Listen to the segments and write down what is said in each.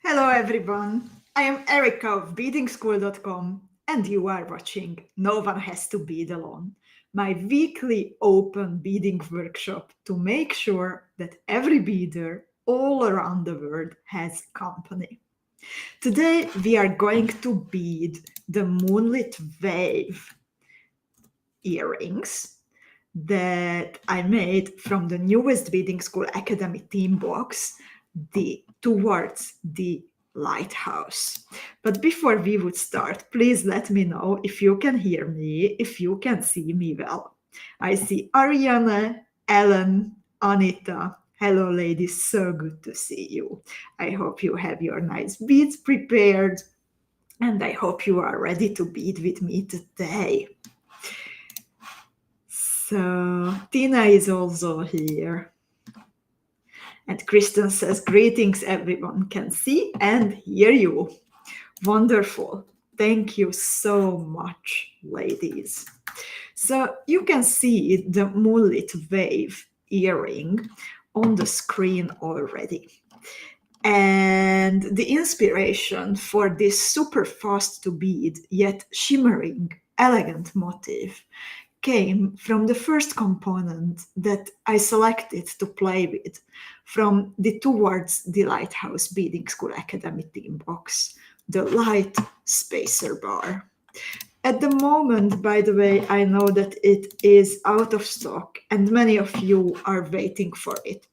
Hello everyone, I am Erika of beadingschool.com and you are watching No One Has to Bead Alone, my weekly open beading workshop to make sure that every beader all around the world has company. Today we are going to bead the Moonlit Wave earrings that I made from the newest Beading School Academy theme box, the Towards the Lighthouse. But before we would start, please let me know if you can hear me, if you can see me well. I see Ariane, Ellen, Anita. Hello, ladies, so good to see you. I hope you have your nice beads prepared, and I hope you are ready to bead with me today. So Tina is also here. And Kristen says, greetings, everyone can see and hear you. Wonderful. Thank you so much, ladies. So you can see the Moonlit Wave earring on the screen already. And the inspiration for this super fast to bead yet shimmering, elegant motif came from the first component that I selected to play with from the Towards the Lighthouse Beading School Academy theme box, the light spacer bar. At the moment, by the way, I know that it is out of stock and many of you are waiting for it.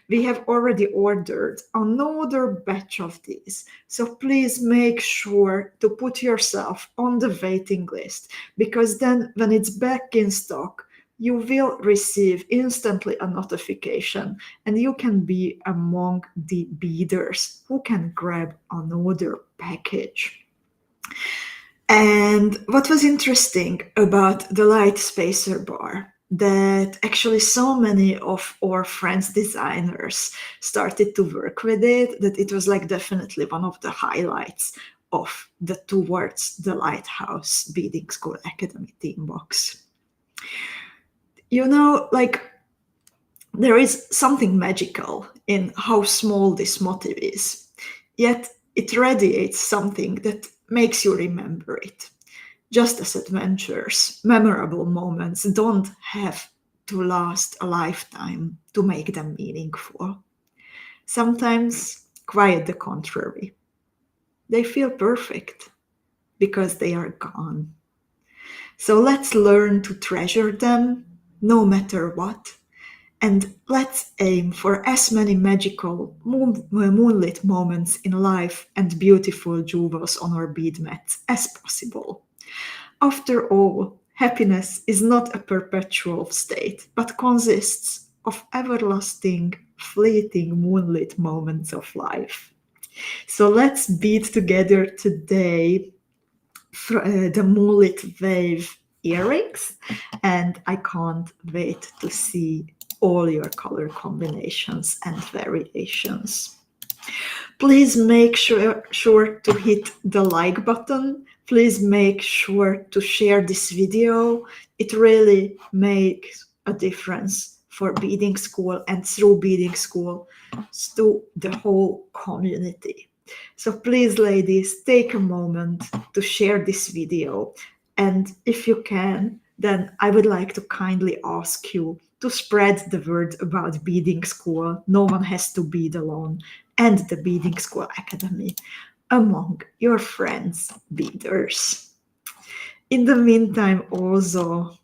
We have already ordered another batch of these, so please make sure to put yourself on the waiting list, because then when it's back in stock, you will receive instantly a notification and you can be among the beaders who can grab another package. And what was interesting about the light spacer bar, that actually so many of our friends designers started to work with it, that it was like definitely one of the highlights of the Towards the Lighthouse Beading School Academy theme box. You know, like, there is something magical in how small this motif is, yet it radiates something that makes you remember it. Just as adventures, memorable moments don't have to last a lifetime to make them meaningful. Sometimes, quite the contrary. They feel perfect because they are gone. So let's learn to treasure them no matter what. And let's aim for as many magical moonlit moments in life and beautiful jewels on our bead mats as possible. After all, happiness is not a perpetual state, but consists of everlasting, fleeting moonlit moments of life. So let's bead together today the Moonlit Wave earrings, and I can't wait to see all your color combinations and variations. Please make sure to hit the like button. Please make sure to share this video. It really makes a difference for beading school and through beading school to the whole community. So please, ladies, take a moment to share this video. And if you can, then I would like to kindly ask you to spread the word about beading school. No one has to bead alone, and the Beading School Academy among your friends beaders. In the meantime, also,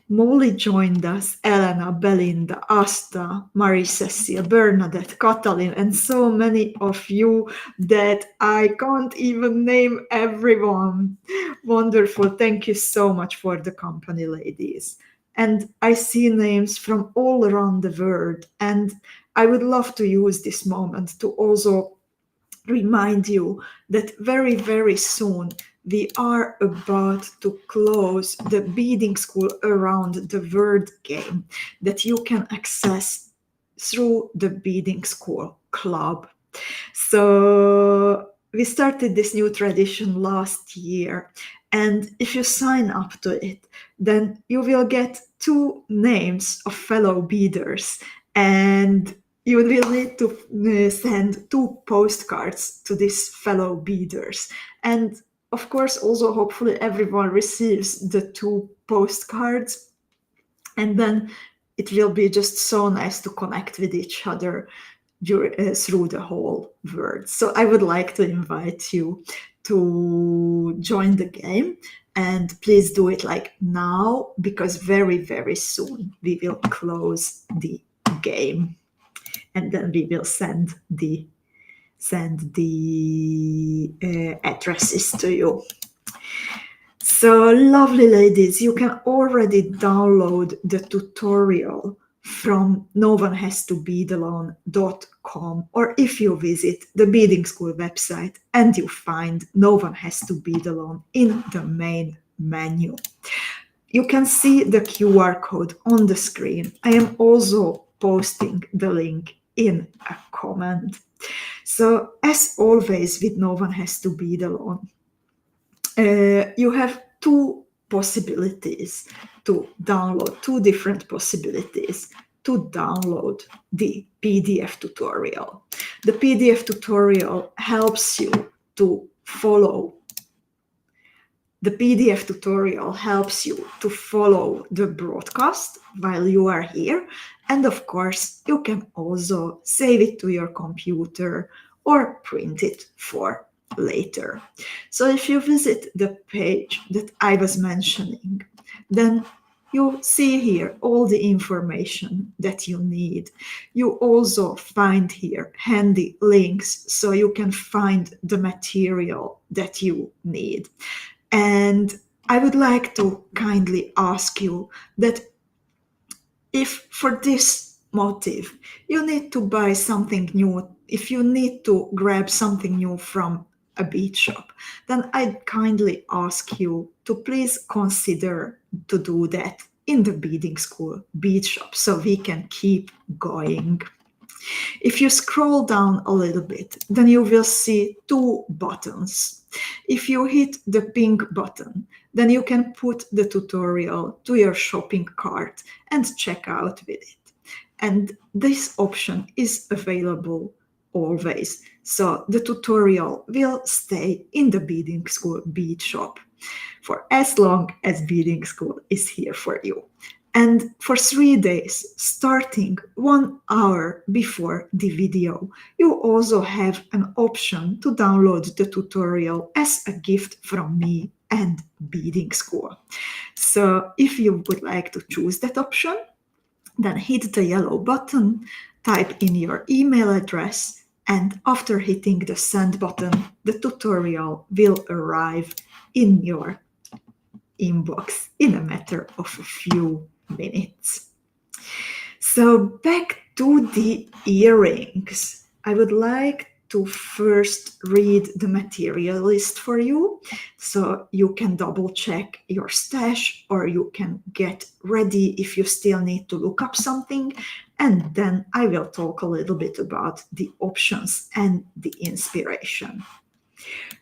Molly joined us, Elena, Belinda, Asta, Marie-Cecile, Bernadette, Katalin, and so many of you that I can't even name everyone. Wonderful. Thank you so much for the company, ladies. And I see names from all around the world, and I would love to use this moment to also remind you that very, very soon we are about to close the beading school around the word game that you can access through the beading school club. So we started this new tradition last year, and if you sign up to it, then you will get 2 names of fellow beaders, and you will need to send 2 postcards to these fellow beaders. And of course, also hopefully everyone receives the 2 postcards. And then it will be just so nice to connect with each other through the whole world. So I would like to invite you to join the game, and please do it like now, because very, very soon we will close the game, and then we will send the addresses to you. So, lovely ladies, you can already download the tutorial from noonehas2beadalone.com, or if you visit the Beading School website and you find No One Has to Bead Alone in the main menu. You can see the QR code on the screen. I am also posting the link in a comment. So, as always with No One Has to Bead Alone, you have 2 possibilities to download, 2 different possibilities to download the PDF tutorial. The PDF tutorial helps you to follow the broadcast while you are here. And of course, you can also save it to your computer or print it for later. So if you visit the page that I was mentioning, then you see here all the information that you need. You also find here handy links so you can find the material that you need. And I would like to kindly ask you that if for this motif you need to buy something new, if you need to grab something new from a bead shop, then I'd kindly ask you to please consider to do that in the Beading School bead shop so we can keep going. If you scroll down a little bit, then you will see 2 buttons. If you hit the pink button, then you can put the tutorial to your shopping cart and check out with it. And this option is available always. So the tutorial will stay in the Beading School bead shop for as long as Beading School is here for you. And for 3 days, starting 1 hour before the video, you also have an option to download the tutorial as a gift from me and Beading School. So if you would like to choose that option, then hit the yellow button, type in your email address, and after hitting the send button, the tutorial will arrive in your inbox in a matter of a few minutes. So back to the earrings. I would like to first read the material list for you so you can double check your stash, or you can get ready if you still need to look up something, and then I will talk a little bit about the options and the inspiration.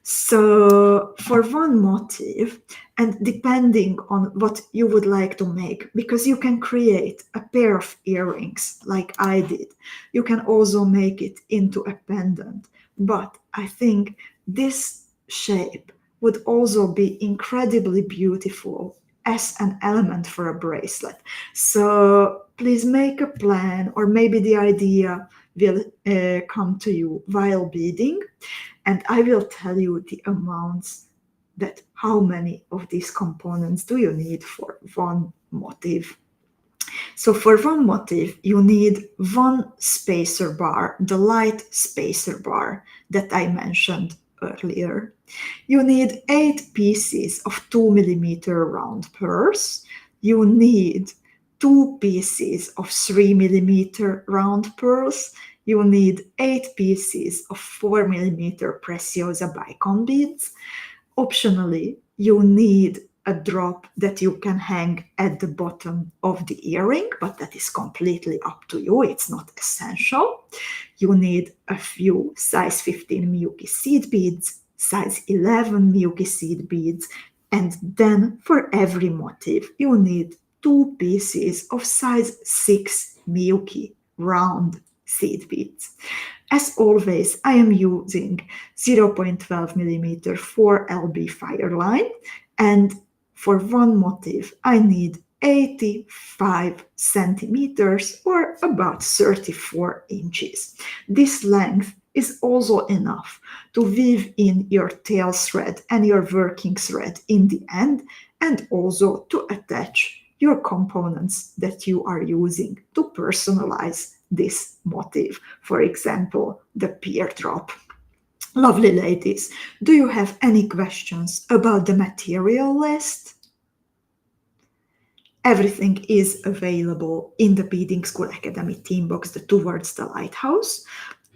So for one motif, and depending on what you would like to make, because you can create a pair of earrings like I did, you can also make it into a pendant. But I think this shape would also be incredibly beautiful as an element for a bracelet. So please make a plan, or maybe the idea will come to you while beading, and I will tell you the amounts, that how many of these components do you need for one motif. So for one motif, you need 1 spacer bar, the light spacer bar that I mentioned earlier. You need 8 pieces of 2mm round pearls. You need 2 pieces of 3mm round pearls. You need 8 pieces of 4mm Preciosa bicon beads. Optionally, you need a drop that you can hang at the bottom of the earring, but that is completely up to you. It's not essential. You need a few size 15 Miyuki seed beads, size 11 Miyuki seed beads, and then for every motif, you need 2 pieces of size 6 Miyuki round seed beads. As always, I am using 0.12 millimeter 4LB fireline, and for one motif I need 85 centimeters or about 34 inches. This length is also enough to weave in your tail thread and your working thread in the end, and also to attach your components that you are using to personalize this motif. For example, the teardrop. Lovely ladies, do you have any questions about the material list? Everything is available in the Beading School Academy theme box, the Towards the Lighthouse,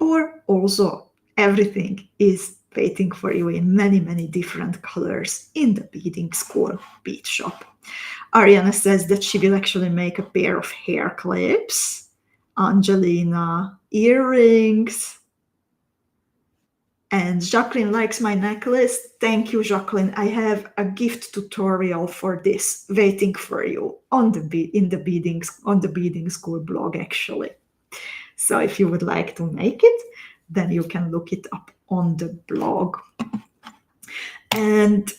or also everything is waiting for you in many, many different colors in the Beading School bead shop. Ariana says that she will actually make a pair of hair clips. Angelina, earrings. And Jacqueline likes my necklace. Thank you, Jacqueline. I have a gift tutorial for this waiting for you on the Beading School blog, actually. So if you would like to make it, then you can look it up on the blog. And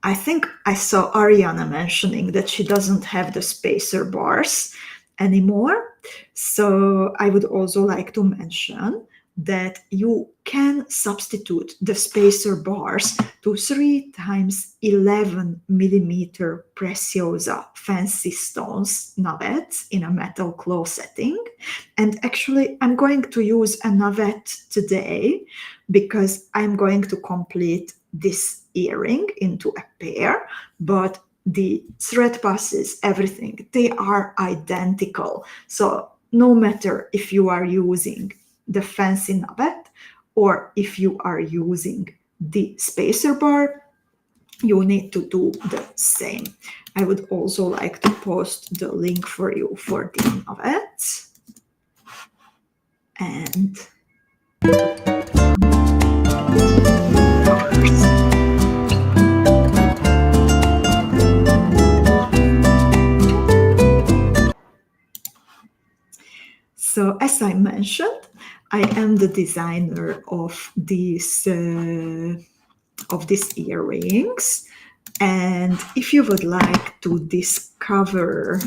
I think I saw Ariana mentioning that she doesn't have the spacer bars anymore. So I would also like to mention that you can substitute the spacer bars to 3 times 11 millimeter Preciosa fancy stones navets in a metal claw setting. And actually, I'm going to use a navet today because I'm going to complete this earring into a pair, but the thread passes, everything, they are identical. So no matter if you are using the fancy navet or if you are using the spacer bar, you need to do the same. I would also like to post the link for you for the navet. And so, as I mentioned, I am the designer of these earrings. And if you would like to discover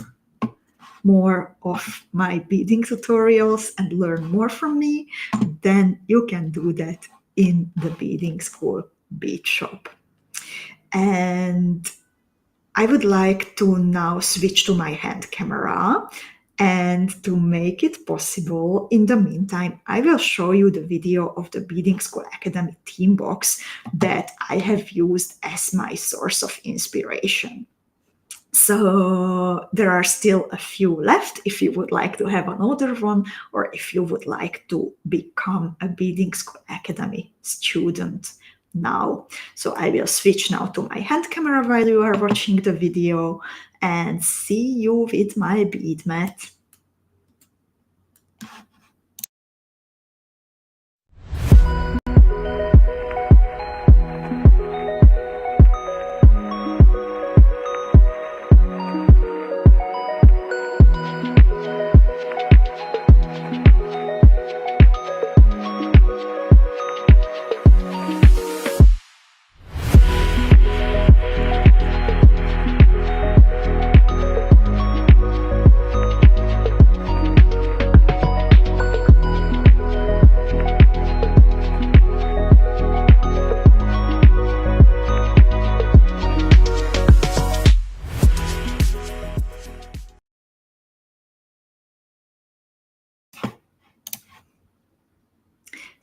more of my beading tutorials and learn more from me, then you can do that in the Beading School bead shop. And I would like to now switch to my hand camera. And to make it possible, in the meantime, I will show you the video of the Beading School Academy theme box that I have used as my source of inspiration. So there are still a few left if you would like to have another one, or if you would like to become a Beading School Academy student now. So I will switch now to my hand camera while you are watching the video, and see you with my bead mat.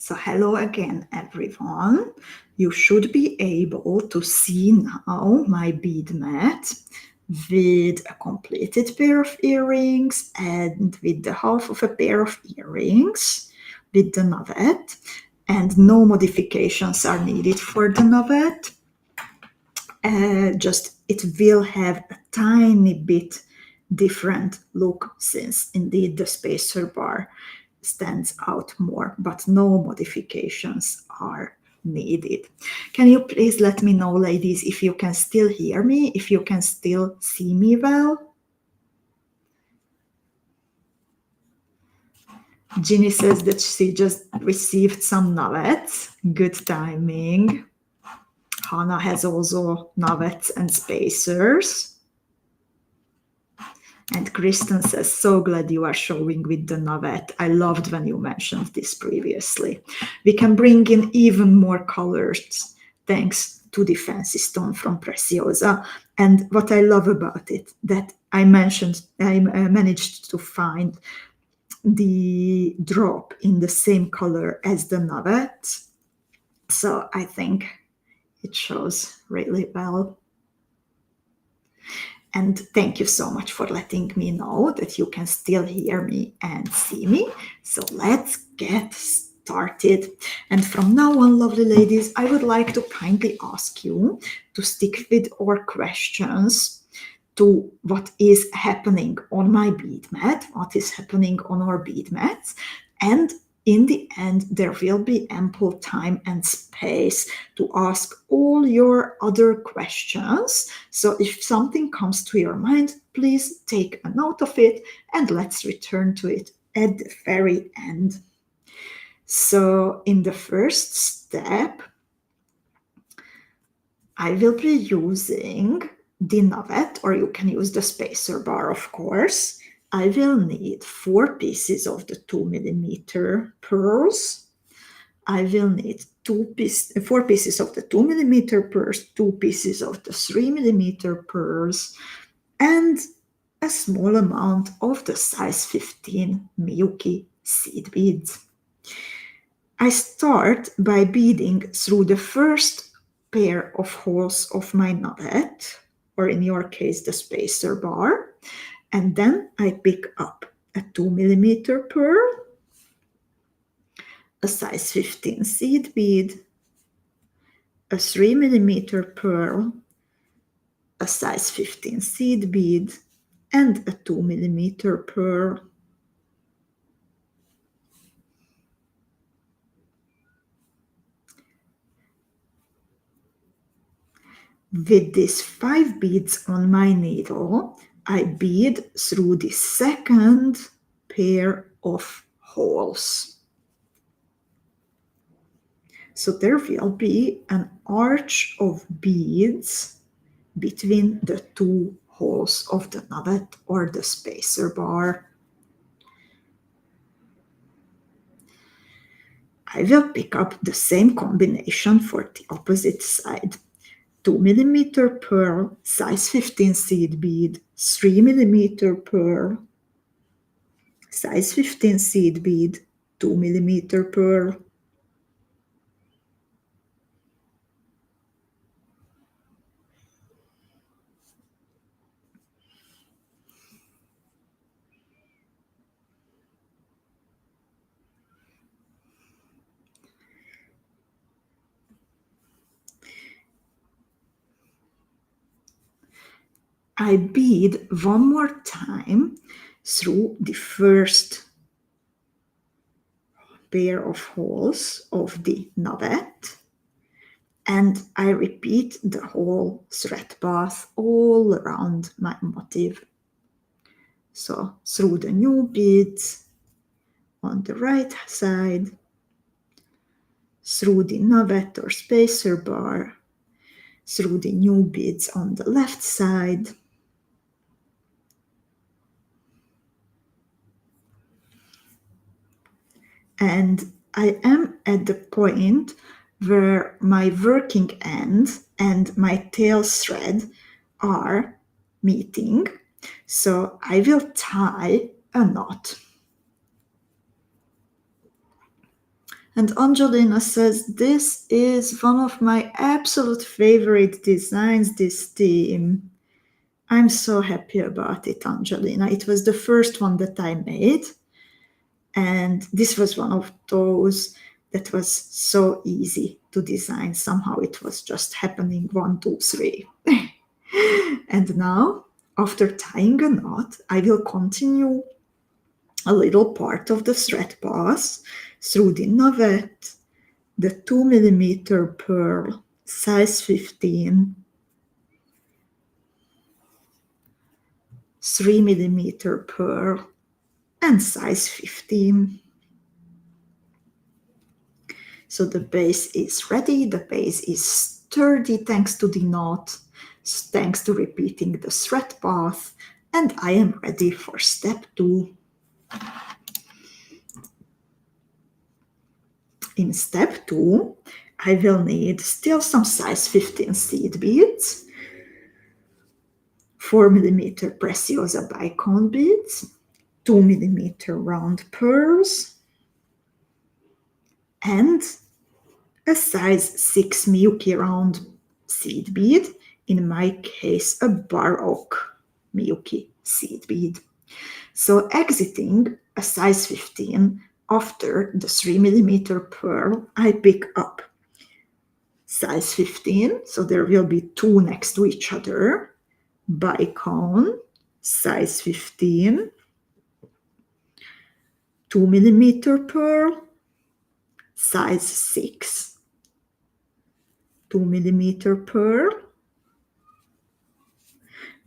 So hello again, everyone. You should be able to see now my bead mat with a completed pair of earrings and with the half of a pair of earrings with the navet, and no modifications are needed for the navet. Just it will have a tiny bit different look, since indeed the spacer bar stands out more, but no modifications are needed. Can you please let me know, ladies, if you can still hear me, if you can still see me well? Ginny says that she just received some nuggets. Good timing. Hannah has also nuggets and spacers. And Kristen says, so glad you are showing with the nugget. I loved when you mentioned this previously. We can bring in even more colors thanks to the fancy stone from Preciosa. And what I love about it, that I managed to find the drop in the same color as the nugget. So I think it shows really well. And thank you so much for letting me know that you can still hear me and see me. So let's get started. And from now on, lovely ladies, I would like to kindly ask you to stick with our questions to what is happening on my bead mat, what is happening on our bead mats, and in the end, there will be ample time and space to ask all your other questions. So if something comes to your mind, please take a note of it and let's return to it at the very end. So in the first step, I will be using the nugget, or you can use the spacer bar, of course. I will need 4 pieces of the 2mm pearls. I will need 4 pieces of the 2mm pearls, 2 pieces of the 3mm pearls, and a small amount of the size 15 Miyuki seed beads. I start by beading through the first pair of holes of my nugget, or in your case, the spacer bar. And then I pick up a 2mm pearl, a size 15 seed bead, a 3mm pearl, a size 15 seed bead, and a 2mm pearl. With these 5 beads on my needle, I bead through the second pair of holes. So there will be an arch of beads between the 2 holes of the nugget or the spacer bar. I will pick up the same combination for the opposite side. 2mm pearl, size 15 seed bead, 3mm pearl, size 15 seed bead, 2mm pearl. I bead one more time through the first pair of holes of the nugget, and I repeat the whole thread path all around my motif. So through the new beads on the right side, through the nugget or spacer bar, through the new beads on the left side, and I am at the point where my working end and my tail thread are meeting. So I will tie a knot. And Angelina says, this is one of my absolute favorite designs, this theme. I'm so happy about it, Angelina. It was the first one that I made. And this was one of those that was so easy to design. Somehow it was just happening 1, 2, 3. And now, after tying a knot, I will continue a little part of the thread path through the nugget, the 2mm pearl, size 15, 3mm pearl, and size 15. So the base is ready, the base is sturdy thanks to the knot, thanks to repeating the thread path, and I am ready for step 2. In step 2, I will need still some size 15 seed beads, 4mm Preciosa bicone beads, 2mm round pearls, and a size 6 Miyuki round seed bead, in my case a Baroque Miyuki seed bead. So exiting a size 15, after the 3mm pearl, I pick up size 15, so there will be 2 next to each other, bicone, size 15, 2mm pearl, size 6, 2mm pearl.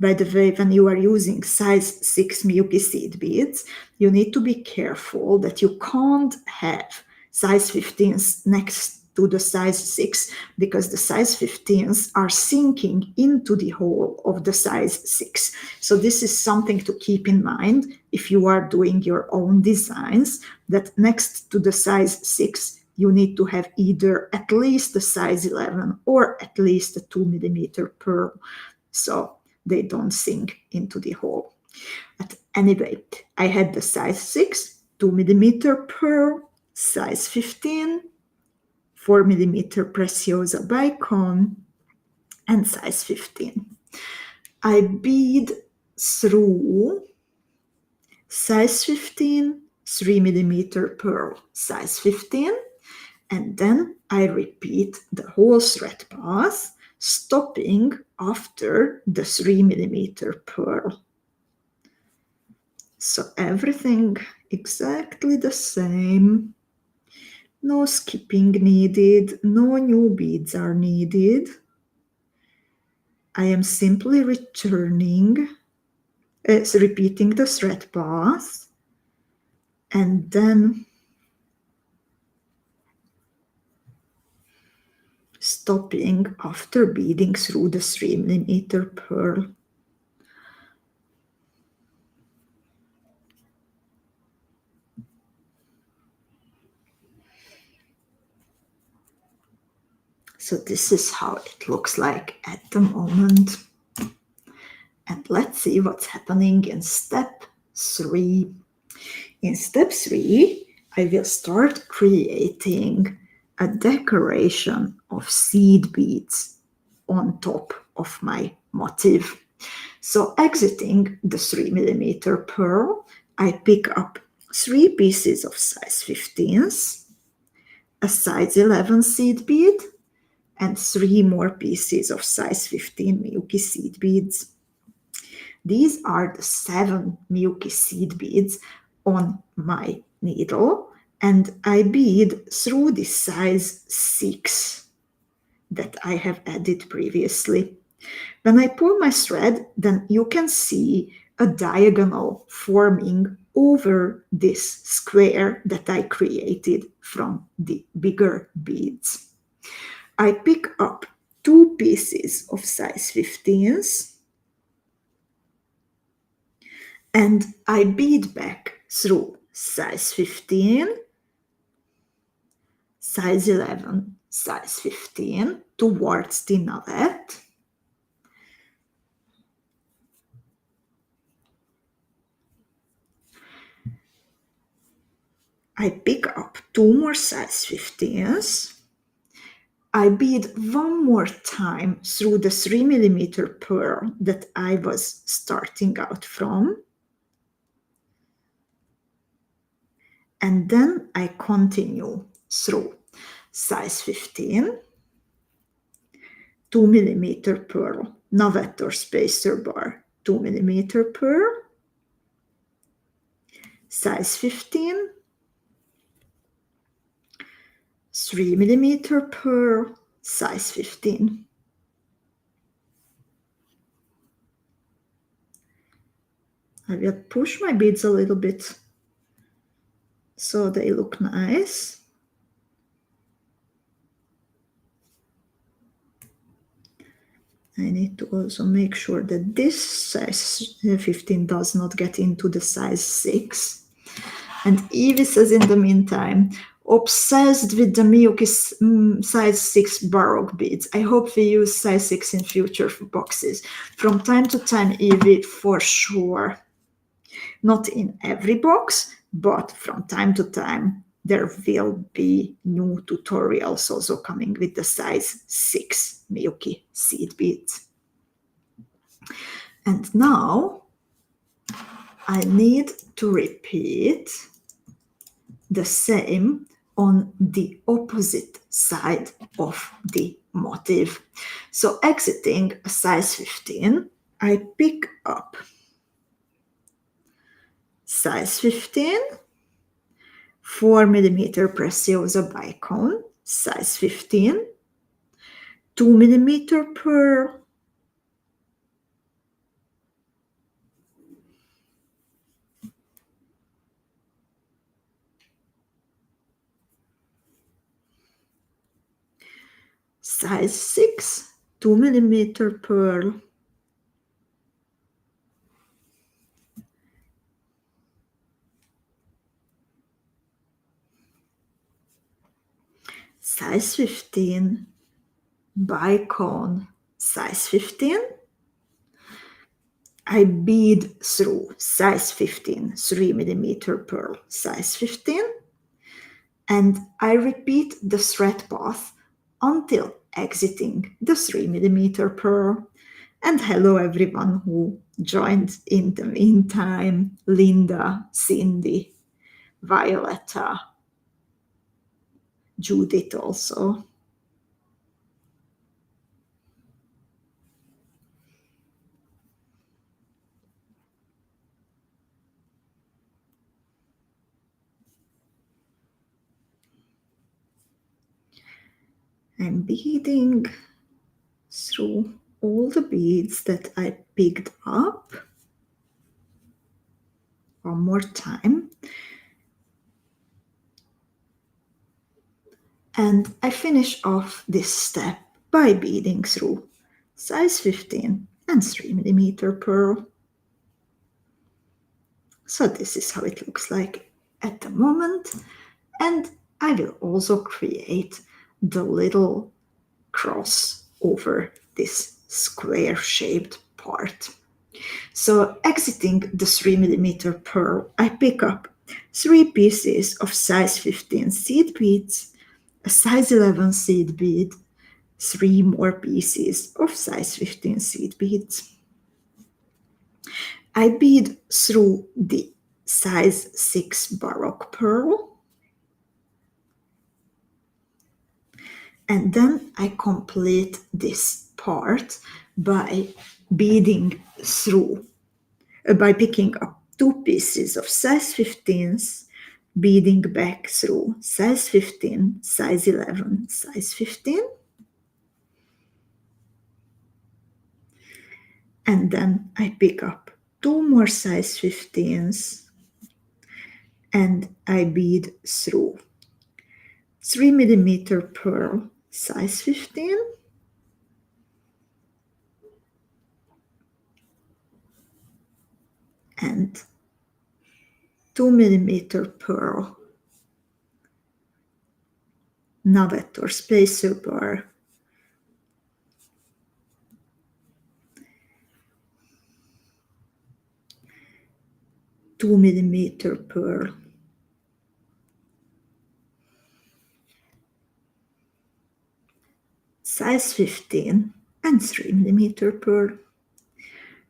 By the way, when you are using size 6 Miyuki seed beads, you need to be careful that you can't have size 15s next to the size 6, because the size 15s are sinking into the hole of the size 6. So this is something to keep in mind if you are doing your own designs, that next to the size 6, you need to have either at least a size 11 or at least a 2mm pearl, so they don't sink into the hole. But anyway, I had the size 6, 2mm pearl, size 15, 4mm Preciosa bicone, and size 15. I bead through size 15, 3mm pearl, size 15, and then I repeat the whole thread path, stopping after the 3mm pearl. So everything exactly the same. No skipping needed, no new beads are needed. I am simply repeating the thread path, and then stopping after beading through the 3mm pearl. So this is how it looks like at the moment. And let's see what's happening in step 3. In step 3, I will start creating a decoration of seed beads on top of my motif. So exiting the 3mm pearl, I pick up 3 pieces of size 15s, a size 11 seed bead, and 3 more pieces of size 15 Miyuki seed beads. These are the 7 Miyuki seed beads on my needle, and I bead through the size 6 that I have added previously. When I pull my thread, then you can see a diagonal forming over this square that I created from the bigger beads. I pick up 2 pieces of size 15s, and I bead back through size 15, size 11, size 15 towards the navette. I pick up 2 more size 15s. I bead one more time through the 3mm pearl that I was starting out from. And then I continue through size 15, 2mm pearl, navette or spacer bar, 2mm pearl, size 15, 3mm pearl, size 15. I will push my beads a little bit so they look nice. I need to also make sure that this size 15 does not get into the size 6. And Evie says, in the meantime, obsessed with the Miyuki size 6 Baroque beads. I hope we use size 6 in future boxes. From time to time, Evie, for sure. Not in every box, but from time to time, there will be new tutorials also coming with the size 6 Miyuki seed beads. And now I need to repeat the same on the opposite side of the motif. So exiting a size 15, I pick up size 15, 4mm Preciosa bicone, size 15, 2mm pearl, size 6, 2mm pearl, size 15, bicone, size 15. I bead through size 15, 3mm pearl, size 15, and I repeat the thread path until exiting the 3mm pearl. And hello everyone who joined in the meantime: Linda, Cindy, Violetta, Judith also. I'm beading through all the beads that I picked up. One more time. And I finish off this step by beading through size 15 and 3mm pearl. So this is how it looks like at the moment. And I will also create the little cross over this square shaped part. So exiting the 3mm pearl, I pick up 3 pieces of size 15 seed beads, a size 11 seed bead, 3 more pieces of size 15 seed beads. I bead through the size 6 Baroque pearl, and then I complete this part by beading through, by picking up 2 pieces of size 15s, beading back through size 15, size 11, size 15, and then I pick up 2 more size 15s and I bead through 3mm pearl, size 15, and 2mm pearl nugget or spacer bar, two-millimeter pearl, size 15, and 3mm pearl.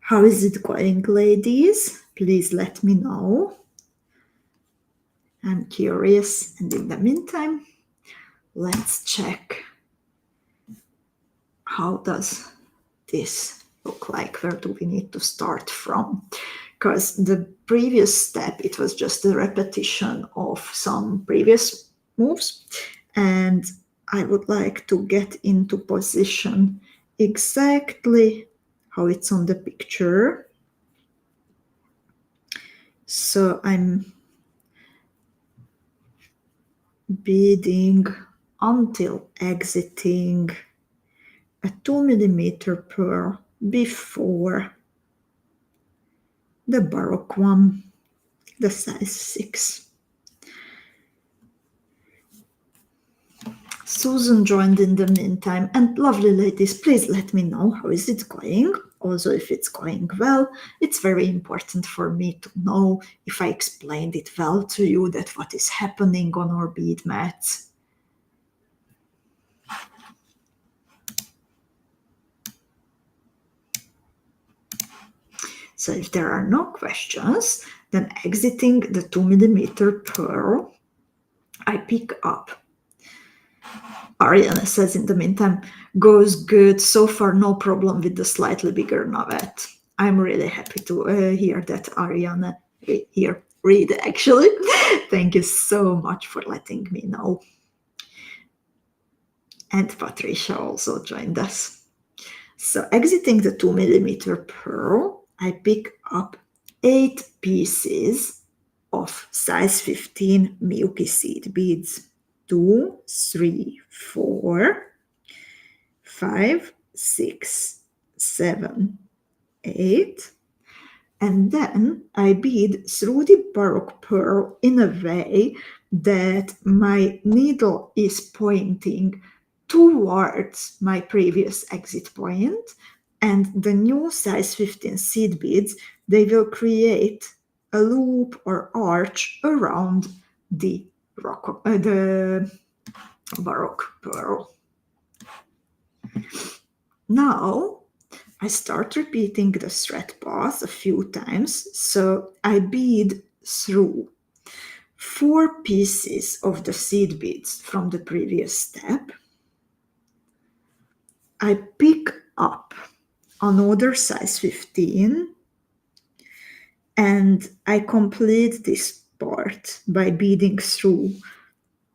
How is it going, ladies? Please let me know. I'm curious. And in the meantime, let's check how does this look like? Where do we need to start from? Because the previous step, it was just a repetition of some previous moves. And I would like to get into position exactly how it's on the picture. So I'm beading until exiting a 2mm pearl before the Baroque one, the size 6. Susan joined in the meantime, and lovely ladies, please let me know how is it going. Also, if it's going well, it's very important for me to know if I explained it well to you, that what is happening on our bead mats. So if there are no questions, then exiting the 2mm pearl, I pick up. Ariane says in the meantime, goes good. So far, no problem with the slightly bigger navette. I'm really happy to hear that, Ariane. Read actually. Thank you so much for letting me know. And Patricia also joined us. So exiting the 2mm pearl, I pick up 8 pieces of size 15 Miyuki seed beads. 2, 3, 4, 5, 6, 7, 8. And then I bead through the Baroque pearl in a way that my needle is pointing towards my previous exit point, and the new size 15 seed beads, they will create a loop or arch around the Baroque pearl. Now I start repeating the thread path a few times, so I bead through 4 pieces of the seed beads from the previous step. I pick up another size 15 and I complete this part by beading through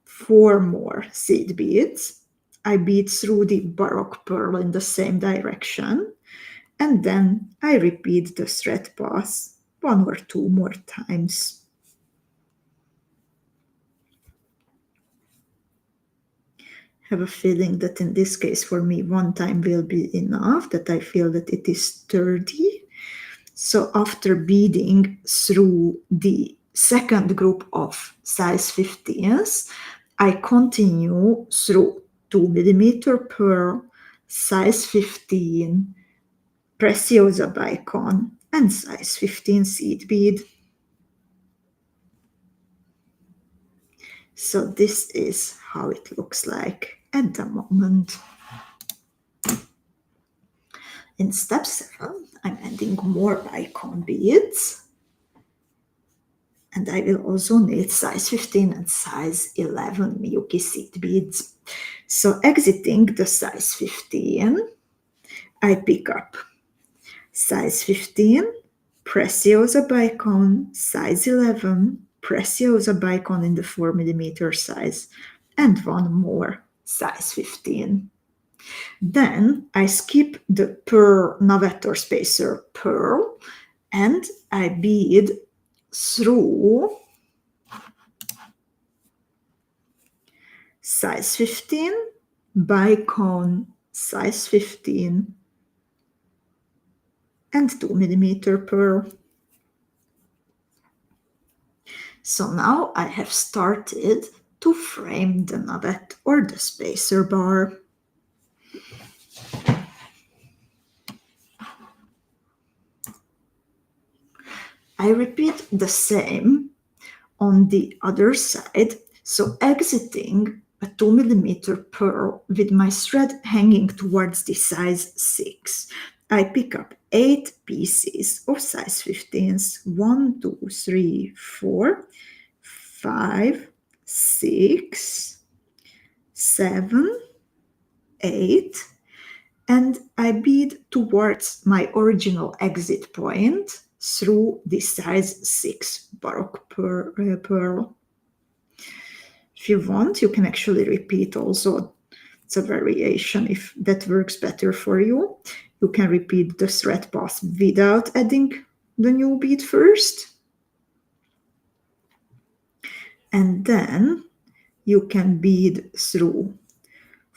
4 more seed beads. I bead through the Baroque pearl in the same direction, and then I repeat the thread path 1 or 2 more times. Have a feeling that in this case for me 1 time will be enough, that I feel that it is sturdy. So after beading through the second group of size 15s, I continue through 2mm pearl, size 15, Preciosa bicon, and size 15 seed bead. So this is how it looks like at the moment. In step 7, I'm adding more bicon beads. And I will also need size 15 and size 11 Miyuki seed beads. So exiting the size 15, I pick up size 15, Preciosa bicon, size 11, Preciosa bicon in the 4mm size, and 1 more size 15. Then I skip the pearl navette or spacer pearl and I bead through size 15, bicon, size 15, and 2mm pearl. So now I have started to frame the navette or the spacer bar. I repeat the same on the other side, so exiting a 2mm pearl with my thread hanging towards the size 6. I pick up 8 pieces of size 15s, 1, 2, 3, 4, 5, 6, 7, 8, and I bead towards my original exit point through the size 6 Baroque pearl. If you want, you can actually repeat also. It's a variation if that works better for you. You can repeat the thread path without adding the new bead first. And then you can bead through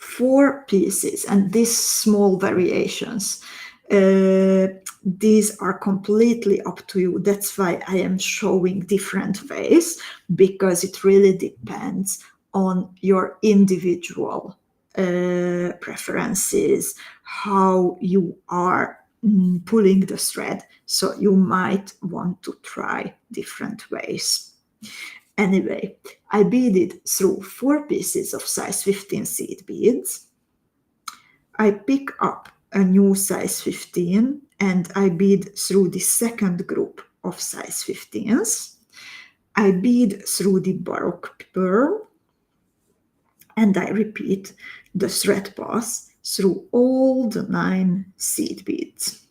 4 pieces, and these small variations, these are completely up to you. That's why I am showing different ways, because it really depends on your individual preferences, how you are pulling the thread. So you might want to try different ways. Anyway, I beaded through 4 pieces of size 15 seed beads. I pick up a new size 15 and I bead through the second group of size 15s. I bead through the baroque pearl and I repeat the thread pass through all the 9 seed beads.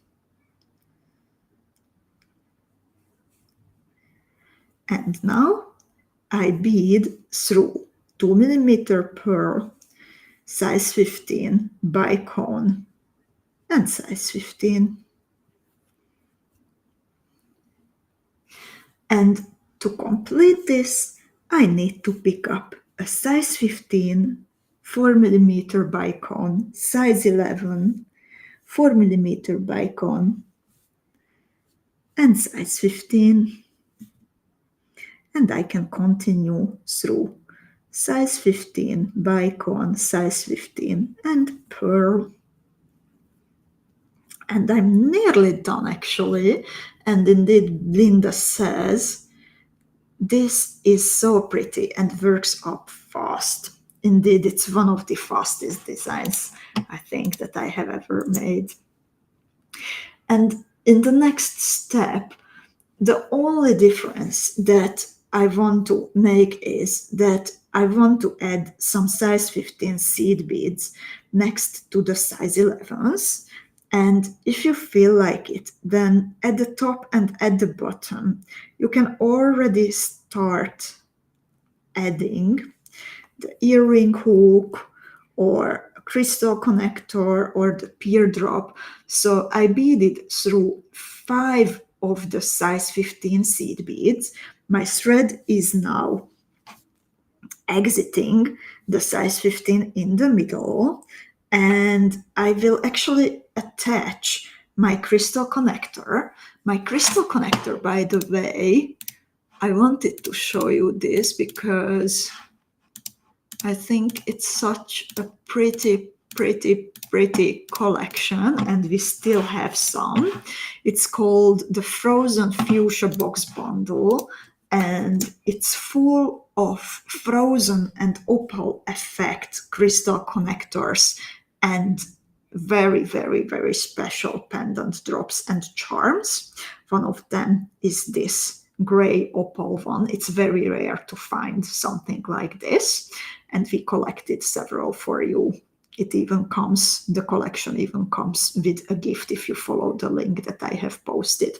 And now I bead through 2mm pearl, size 15 bicone, and size 15. And to complete this, I need to pick up a size 15, 4mm bicone, size 11, 4mm bicone, and size 15. And I can continue through size 15, bicone, size 15, and pearl. And I'm nearly done, actually. And indeed, Linda says, this is so pretty and works up fast. Indeed, it's one of the fastest designs I think that I have ever made. And in the next step, the only difference that I want to make is that I want to add some size 15 seed beads next to the size 11s. And if you feel like it, then at the top and at the bottom, you can already start adding the earring hook or crystal connector or the teardrop. So I beaded through 5 of the size 15 seed beads. My thread is now exiting the size 15 in the middle, and I will actually attach my crystal connector. My crystal connector, by the way, I wanted to show you this because I think it's such a pretty collection, and we still have some. It's called the Frozen Fuchsia Box Bundle, and it's full of frozen and opal effect crystal connectors and very special pendant drops and charms. One of them is this gray opal one. It's very rare to find something like this, and we collected several for you. It even comes, the collection even comes with a gift if you follow the link that I have posted.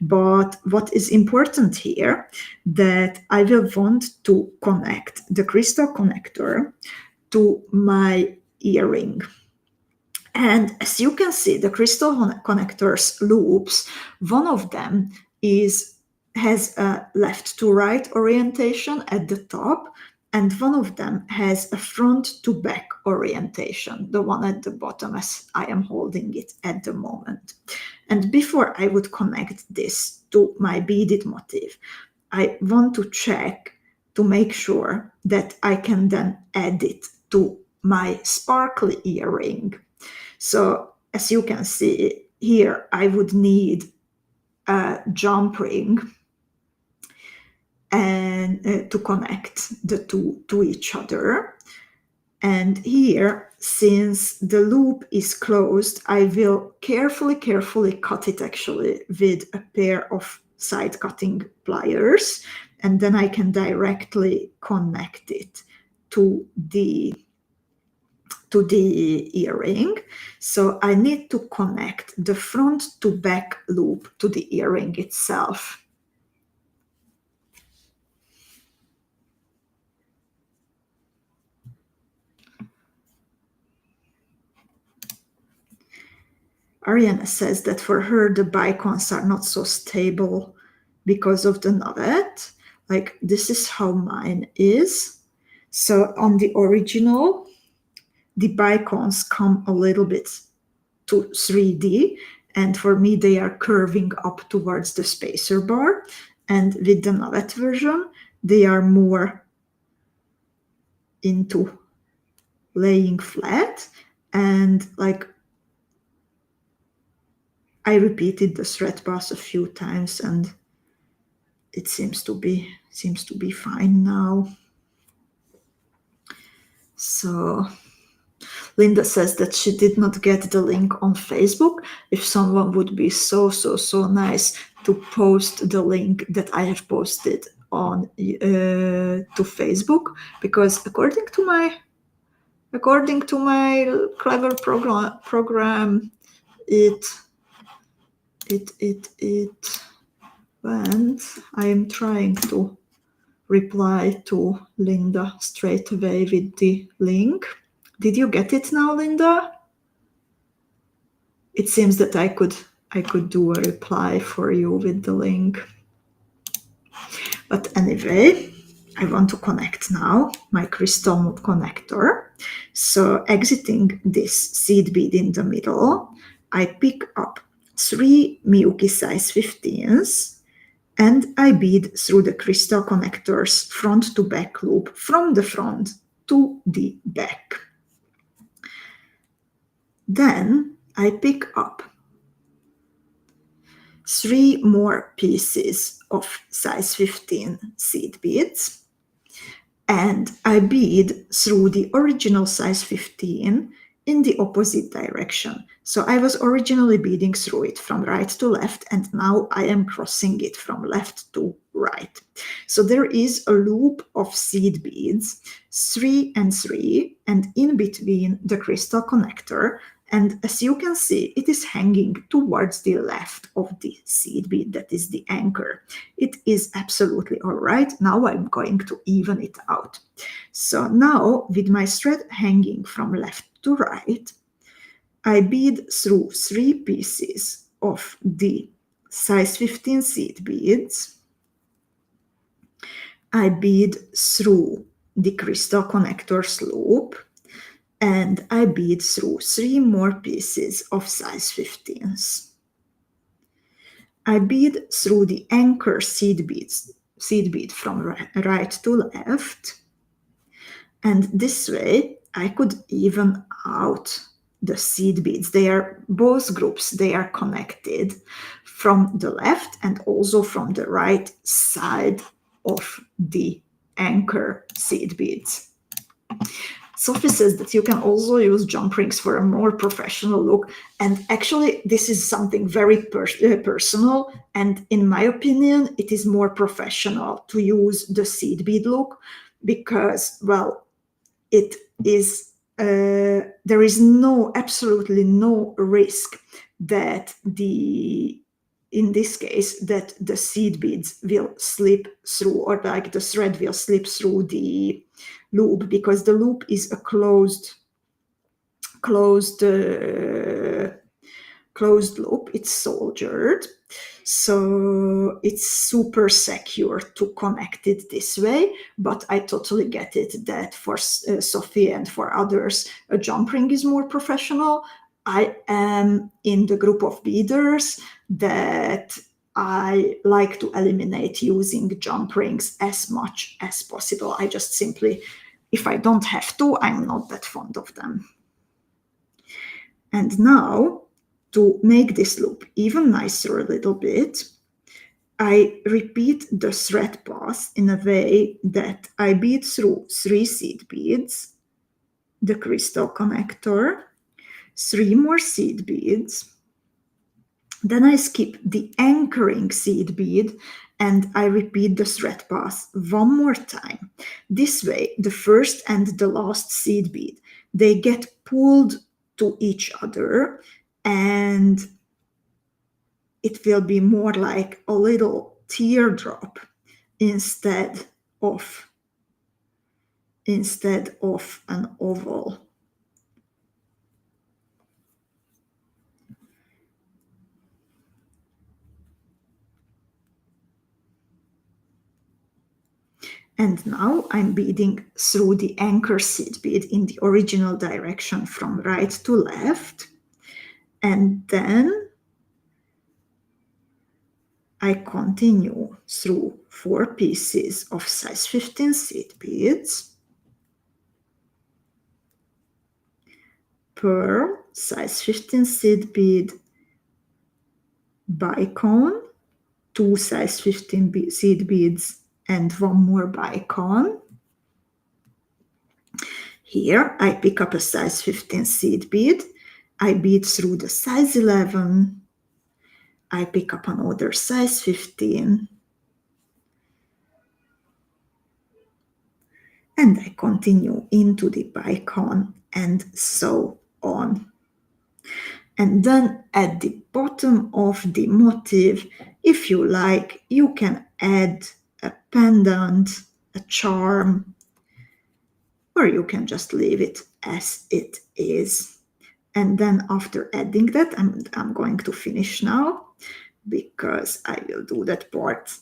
But what is important here, that I will want to connect the crystal connector to my earring. And as you can see, the crystal connector's loops, one of them has a left to right orientation at the top, and one of them has a front to back orientation, the one at the bottom as I am holding it at the moment. And before I would connect this to my beaded motif, I want to check to make sure that I can then add it to my sparkly earring. So as you can see here, I would need a jump ring and to connect the two to each other. And here, since the loop is closed, I will carefully cut it actually with a pair of side cutting pliers, and then I can directly connect it to the earring. So I need to connect the front to back loop to the earring itself. Ariana says that for her, the bicons are not so stable because of the navet. Like, this is how mine is. So on the original, the bicons come a little bit to 3D, and for me they are curving up towards the spacer bar. And with the Mallet version, they are more into laying flat, and like I repeated the thread pass a few times, and it seems to be fine now. So Linda says that she did not get the link on Facebook. If someone would be so nice to post the link that I have posted on to Facebook, because according to my clever program, it went. I am trying to reply to Linda straight away with the link. Did you get it now, Linda? It seems that I could do a reply for you with the link. But anyway, I want to connect now my crystal connector. So exiting this seed bead in the middle, I pick up 3 Miyuki size 15s, and I bead through the crystal connector's front to back loop from the front to the back. Then I pick up 3 more pieces of size 15 seed beads, and I bead through the original size 15 in the opposite direction. So I was originally beading through it from right to left, and now I am crossing it from left to right. So there is a loop of seed beads, 3 and 3, and in between the crystal connector. And as you can see, it is hanging towards the left of the seed bead, that is the anchor. It is absolutely all right. Now I'm going to even it out. So now with my thread hanging from left to right, I bead through 3 pieces of the size 15 seed beads. I bead through the crystal connector's loop, and I bead through 3 more pieces of size 15s. I bead through the anchor seed bead from right to left, and this way I could even out the seed beads. They are both groups, they are connected from the left and also from the right side of the anchor seed beads. Sophie says that you can also use jump rings for a more professional look, and actually this is something very personal, and in my opinion it is more professional to use the seed bead look, because, well, it is there is absolutely no risk that in this case that the seed beads will slip through, or like the thread will slip through the loop, because the loop is a closed loop. It's soldered, so it's super secure to connect it this way. But I totally get it that for Sophie and for others, a jump ring is more professional. I am in the group of beaders that I like to eliminate using jump rings as much as possible. I just simply, if I don't have to, I'm not that fond of them. And now, to make this loop even nicer a little bit, I repeat the thread pass in a way that I bead through 3 seed beads, the crystal connector, 3 more seed beads, then I skip the anchoring seed bead and I repeat the thread pass one more time. This way, the first and the last seed bead, they get pulled to each other, and it will be more like a little teardrop instead of an oval. And now I'm beading through the anchor seed bead in the original direction from right to left. And then I continue through 4 pieces of size 15 seed beads, pearl, size 15 seed bead, bicone, 2 size 15 seed beads, and 1 more bicone. Here I pick up a size 15 seed bead, I bead through the size 11, I pick up another size 15, and I continue into the bicone and so on. And then at the bottom of the motif, if you like, you can add a pendant, a charm, or you can just leave it as it is. And then after adding that, I'm going to finish now because I will do that part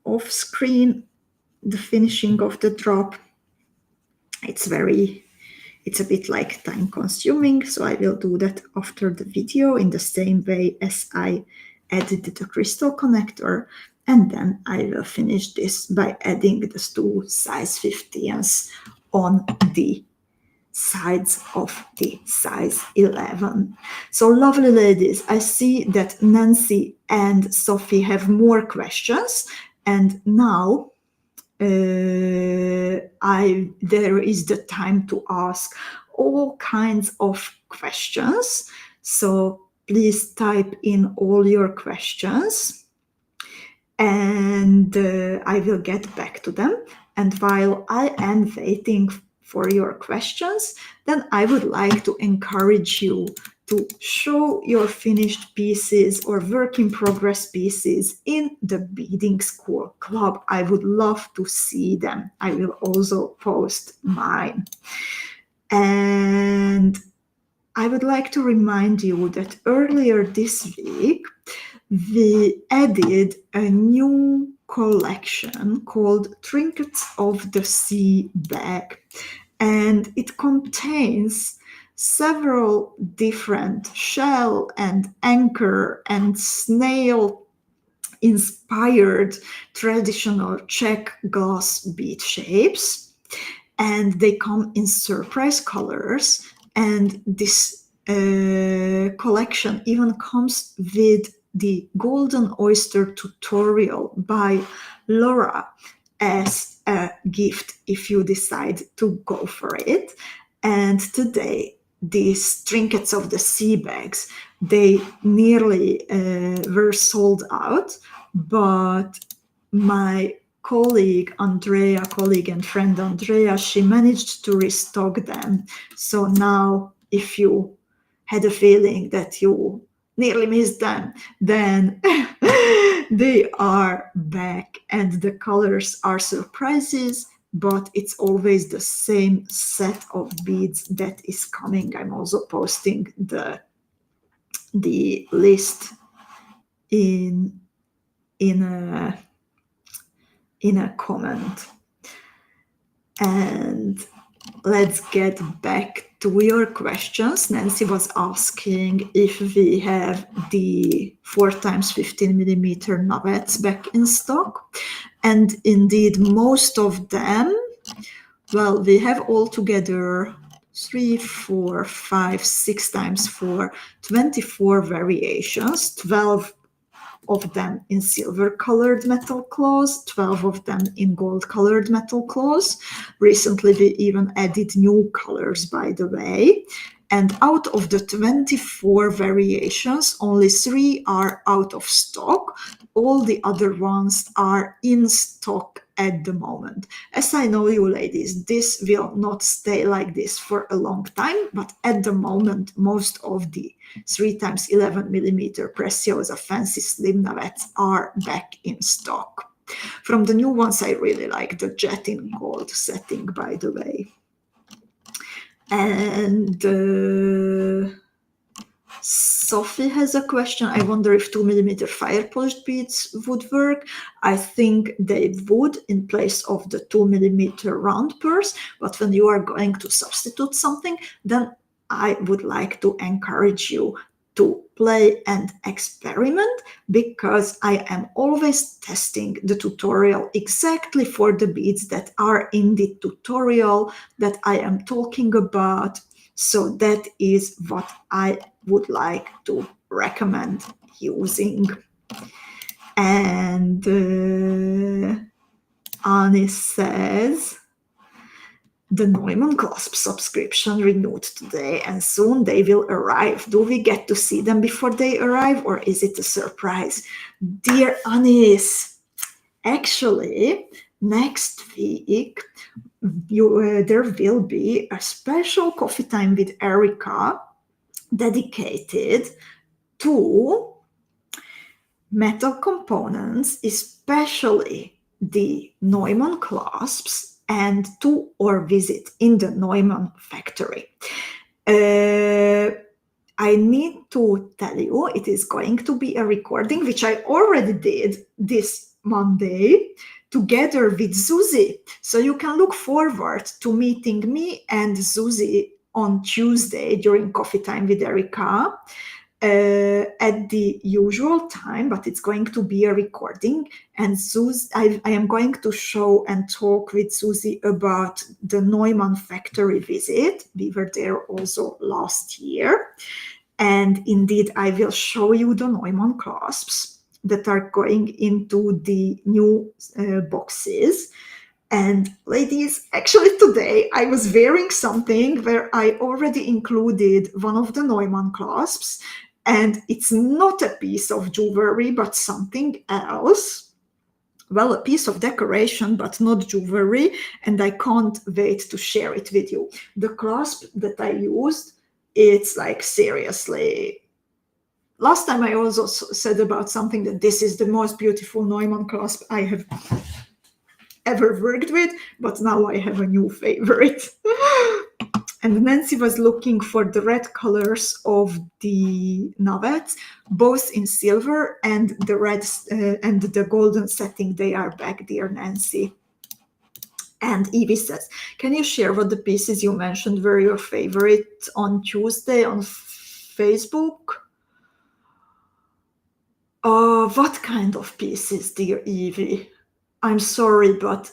off screen, the finishing of the drop. It's a bit like time consuming, so I will do that after the video in the same way as I added the crystal connector, and then I will finish this by adding the 2 size 15s on the sides of the size 11. So lovely ladies, I see that Nancy and Sophie have more questions, and now there is the time to ask all kinds of questions. So please type in all your questions and I will get back to them. And while I am waiting for your questions, then I would like to encourage you to show your finished pieces or work in progress pieces in the Beading School Club. I would love to see them. I will also post mine. And I would like to remind you that earlier this week, we added a new collection called Trinkets of the Sea bag. And it contains several different shell and anchor and snail inspired traditional Czech glass bead shapes, and they come in surprise colors, and this collection even comes with the Golden Oyster tutorial by Laura as a gift if you decide to go for it. And today these Trinkets of the Sea bags, they nearly were sold out, but my colleague and friend Andrea, she managed to restock them. So now if you had a feeling that you nearly missed them, then they are back, and the colors are surprises, but it's always the same set of beads that is coming. I'm also posting the list in a comment. And let's get back to your questions. Nancy was asking if we have the 4x15mm navets back in stock. And indeed, most of them, well, we have altogether 3, 4, 5, 6 times 4, 24 variations, 12 of them in silver colored metal claws, 12 of them in gold colored metal claws. Recently we even added new colors, by the way, and out of the 24 variations, only 3 are out of stock. All the other ones are in stock at the moment. As I know you ladies, this will not stay like this for a long time, but at the moment most of the 3x11mm Preciosa fancy slim navets are back in stock. From the new ones, I really like the jet in gold setting, by the way. And Sophie has a question. I wonder if 2mm fire polished beads would work. I think they would in place of the 2mm round purse, but when you are going to substitute something, then I would like to encourage you to play and experiment, because I am always testing the tutorial exactly for the beads that are in the tutorial that I am talking about. So that is what I would like to recommend using. And Annie says, the Neumann clasp subscription renewed today and soon they will arrive. Do we get to see them before they arrive, or is it a surprise? Dear Anis, actually, next week there will be a special coffee time with Erika dedicated to metal components, especially the Neumann clasps, and to our visit in the Neumann factory. I need to tell you, it is going to be a recording, which I already did this Monday, together with Susie. So you can look forward to meeting me and Susie on Tuesday during coffee time with Erika. At the usual time, but it's going to be a recording. And I am going to show and talk with Susie about the Neumann factory visit. We were there also last year. And indeed, I will show you the Neumann clasps that are going into the new boxes. And ladies, actually today I was wearing something where I already included one of the Neumann clasps, and it's not a piece of jewelry, but something else. Well, a piece of decoration, but not jewelry, and I can't wait to share it with you. The clasp that I used, it's like seriously. Last time I also said about something that this is the most beautiful Neumann clasp I have ever worked with, but now I have a new favorite. And Nancy was looking for the red colors of the navets, both in silver and the red and the golden setting. They are back, dear Nancy. And Evie says, can you share what the pieces you mentioned were your favorite on Tuesday on Facebook? What kind of pieces, dear Evie? I'm sorry, but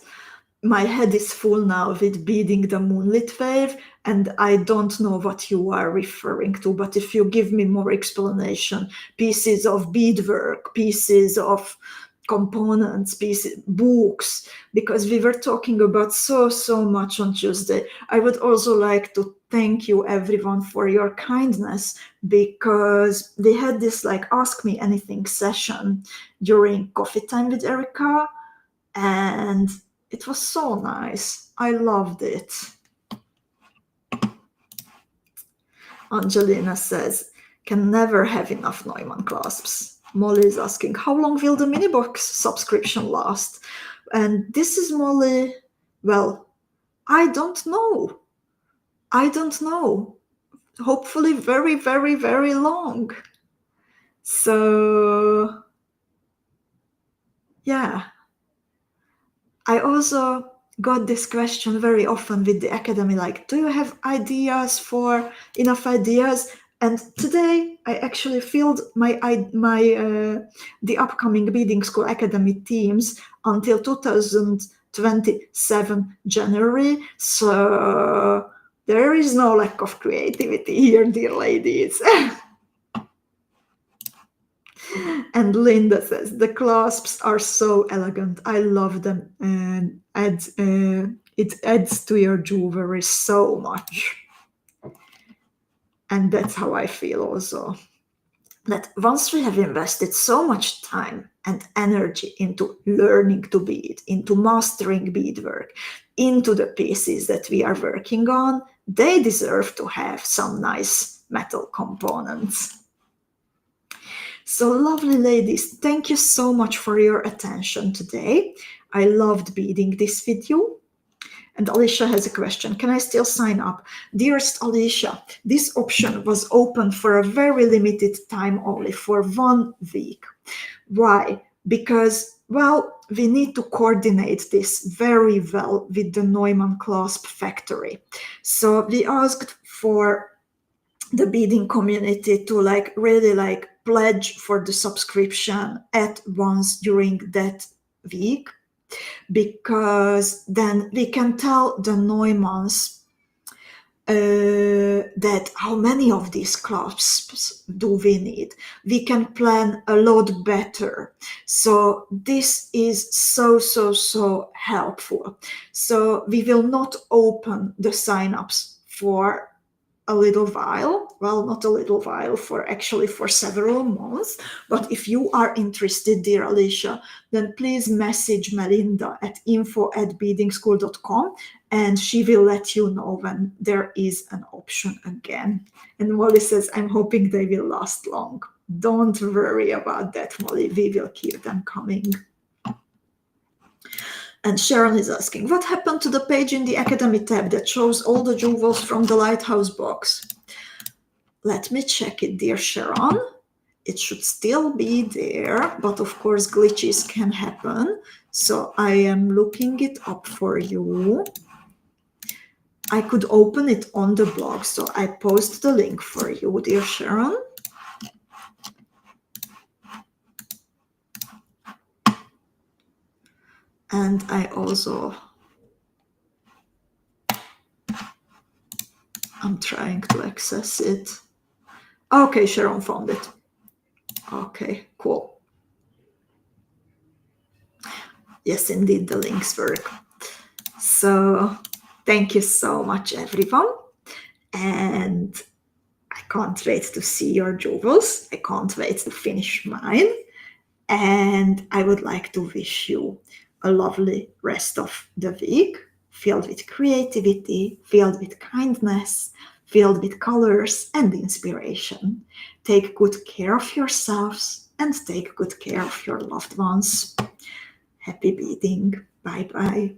my head is full now with beading the Moonlit Wave, and I don't know what you are referring to, but if you give me more explanation, pieces of beadwork, pieces of components, pieces, books, because we were talking about so much on Tuesday. I would also like to thank you everyone for your kindness, because we had this like Ask Me Anything session during coffee time with Erika, and it was so nice. I loved it. Angelina says, can never have enough Neumann clasps. Molly is asking, how long will the mini box subscription last? And this is Molly. Well, I don't know. I don't know. Hopefully very, very, very long. So, yeah. I also got this question very often with the academy, like, do you have enough ideas? And today I actually filled the upcoming Beading School Academy teams until 2027 January. So there is no lack of creativity here, dear ladies. And Linda says, the clasps are so elegant. I love them, and it adds to your jewelry so much. And that's how I feel also. That once we have invested so much time and energy into learning to bead, into mastering beadwork, into the pieces that we are working on, they deserve to have some nice metal components. So lovely ladies, thank you so much for your attention today. I loved beading this video. And Alicia has a question. Can I still sign up? Dearest Alicia, this option was open for a very limited time only, for 1 week. Why? Because, well, we need to coordinate this very well with the Neumann Clasp Factory. So we asked for the beading community to like really like pledge for the subscription at once during that week, because then we can tell the Neumanns that how many of these clasps do we need. We can plan a lot better. So this is so helpful. So we will not open the signups for a little while, well, not a little while, for several months. But if you are interested, dear Alicia, then please message Melinda at info@beadingschool.com, and she will let you know when there is an option again. And Molly says, I'm hoping they will last long. Don't worry about that, Molly. We will keep them coming. And Sharon is asking, what happened to the page in the Academy tab that shows all the jewels from the Lighthouse box? Let me check it, dear Sharon. It should still be there, but of course glitches can happen. So I am looking it up for you. I could open it on the blog, so I post the link for you, dear Sharon. And I also, I'm trying to access it. Okay, Sharon found it. Okay, cool. Yes, indeed, the links work. So thank you so much, everyone. And I can't wait to see your jewels. I can't wait to finish mine. And I would like to wish you a lovely rest of the week, filled with creativity, filled with kindness, filled with colors and inspiration. Take good care of yourselves and take good care of your loved ones. Happy beading. Bye-bye.